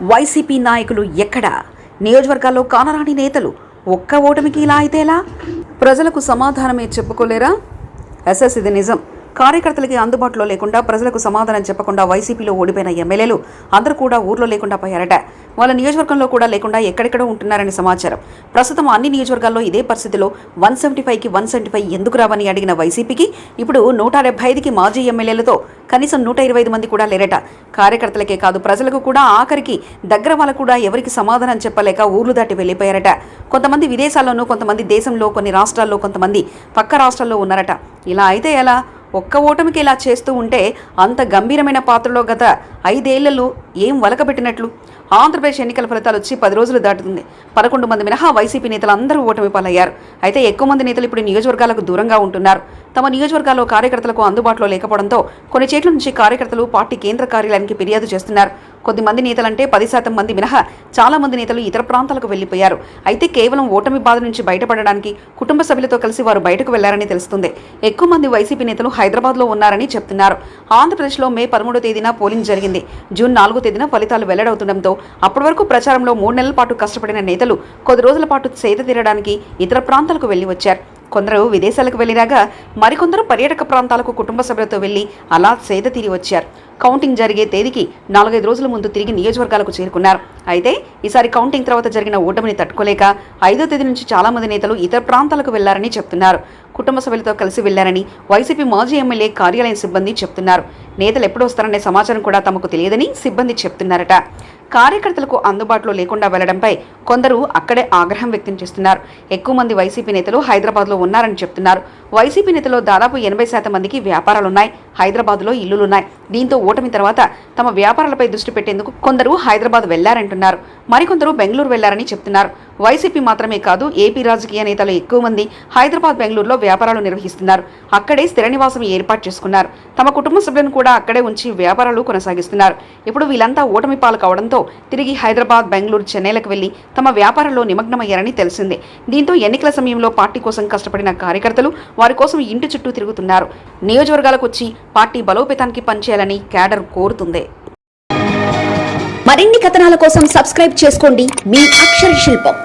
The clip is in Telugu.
వైసీపీ నాయకులు ఎక్కడ? నియోజకవర్గాల్లో కానరాని నేతలు ఒక్క ఓటమికి ఇలా అయితే ఎలా? ప్రజలకు సమాధానమే చెప్పుకోలేరా? ఎస్ఎస్ ఇది నిజం. కార్యకర్తలకి అందుబాటులో లేకుండా, ప్రజలకు సమాధానం చెప్పకుండా వైసీపీలో ఓడిపోయిన ఎమ్మెల్యేలు అందరూ కూడా ఊర్లో లేకుండా పోయారట. వాళ్ళ నియోజకవర్గంలో కూడా లేకుండా ఎక్కడెక్కడో ఉంటున్నారని సమాచారం. ప్రస్తుతం అన్ని నియోజకవర్గాల్లో ఇదే పరిస్థితిలో 175కి 175 ఎందుకు రావని అడిగిన వైసీపీకి ఇప్పుడు 175కి మాజీ ఎమ్మెల్యేలతో కనీసం 125 మంది కూడా లేరట. కార్యకర్తలకే కాదు, ప్రజలకు కూడా, ఆఖరికి దగ్గర వాళ్ళకు కూడా ఎవరికి సమాధానం చెప్పలేక ఊర్లు దాటి వెళ్ళిపోయారట. కొంతమంది విదేశాల్లోనూ, కొంతమంది దేశంలో, కొన్ని రాష్ట్రాల్లో, కొంతమంది పక్క రాష్ట్రాల్లో ఉన్నారట. ఇలా అయితే ఎలా? ఒక్క ఓటమికి ఇలా చేస్తూ ఉంటే అంత గంభీరమైన పాత్రలో గత 5 ఏళ్లలో ఏం వలకబెట్టినట్లు? ఆంధ్రప్రదేశ్ ఎన్నికల ఫలితాలు వచ్చి 10 రోజులు దాటుతుంది. 11 మంది మినహా వైసీపీ నేతలు అందరూ ఓటమి పాలయ్యారు. అయితే ఎక్కువ మంది నేతలు ఇప్పుడు నియోజకవర్గాలకు దూరంగా ఉంటున్నారు. తమ నియోజకవర్గాల్లో కార్యకర్తలకు అందుబాటులో లేకపోవడంతో కొన్ని చోట్ల నుంచి కార్యకర్తలు పార్టీ కేంద్ర కార్యాలయానికి ఫిర్యాదు చేస్తున్నారు. కొద్దిమంది నేతలంటే 10% మంది మినహా చాలా మంది నేతలు ఇతర ప్రాంతాలకు వెళ్లిపోయారు. అయితే కేవలం ఓటమి బాధ నుంచి బయటపడడానికి కుటుంబ సభ్యులతో కలిసి వారు బయటకు వెళ్లారని తెలుస్తుంది. ఎక్కువ మంది వైసీపీ నేతలు హైదరాబాద్లో ఉన్నారని చెప్తున్నారు. ఆంధ్రప్రదేశ్లో మే 13వ తేదీన పోలింగ్ జరిగింది. జూన్ 4వ తేదీన ఫలితాలు వెల్లడవుతుండటంతో అప్పటి వరకు ప్రచారంలో 3 నెలల పాటు కష్టపడిన నేతలు కొద్ది రోజుల పాటు సేద తీరడానికి ఇతర ప్రాంతాలకు వెళ్లి వచ్చారు. కొందరు విదేశాలకు వెళ్లిరాగా మరికొందరు పర్యాటక ప్రాంతాలకు కుటుంబ సభ్యులతో వెళ్లి అలా సేద తీరి వచ్చారు. కౌంటింగ్ జరిగే తేదీకి 4-5 రోజుల ముందు తిరిగి నియోజకవర్గాలకు చేరుకున్నారు. అయితే ఈసారి కౌంటింగ్ తర్వాత జరిగిన ఓటమిని తట్టుకోలేక 5వ తేదీ నుంచి చాలా మంది నేతలు ఇతర ప్రాంతాలకు వెళ్లారని చెప్తున్నారు. కుటుంబ సభ్యులతో కలిసి వెళ్లారని వైసీపీ మాజీ ఎమ్మెల్యే కార్యాలయం సిబ్బంది చెప్తున్నారు. నేతలు ఎప్పుడు వస్తారనే సమాచారం కూడా తమకు తెలియదని సిబ్బంది చెప్తున్నారట. కార్యకర్తలకు అందుబాటులో లేకుండా వెళ్లడంపై కొందరు అక్కడే ఆగ్రహం వ్యక్తం చేస్తున్నారు. ఎక్కువ మంది వైసీపీ నేతలు హైదరాబాద్లో ఉన్నారని చెప్తున్నారు. వైసీపీ నేతలు దాదాపు 80% మందికి వ్యాపారాలున్నాయి, హైదరాబాద్లో ఇల్లులున్నాయి. దీంతో ఓటమి తర్వాత తమ వ్యాపారాలపై దృష్టి పెట్టేందుకు కొందరు హైదరాబాద్ వెళ్లారంటున్నారు. మరికొందరు బెంగళూరు వెళ్లారని చెప్తున్నారు. వైసీపీ మాత్రమే కాదు, ఏపీ రాజకీయ నేతలు ఎక్కువ మంది హైదరాబాద్, బెంగళూరులో వ్యాపారాలు నిర్వహిస్తున్నారు. అక్కడే స్థిర నివాసం ఏర్పాటు చేసుకున్నారు. తమ కుటుంబ సభ్యులను కూడా అక్కడే ఉంచి వ్యాపారాలు కొనసాగిస్తున్నారు. ఇప్పుడు వీళ్ళంతా ఓటమి పాలు కావడంతో తిరిగి హైదరాబాద్, బెంగళూరు, చెన్నైలకు వెళ్లి తమ వ్యాపారంలో నిమగ్నమయ్యారని తెలిసిందే. దీంతో ఎన్నికల సమయంలో పార్టీ కోసం కష్టపడిన కార్యకర్తలు వారి కోసం ఇంటి చుట్టూ తిరుగుతున్నారు. నియోజకవర్గాలకు వచ్చి పార్టీ బలోపేతానికి పనిచేయాలని క్యాడర్ కోరుతుంది. మరిన్ని కథనాల కోసం సబ్స్క్రైబ్ చేసుకోండి మీ అక్షర శిల్పం.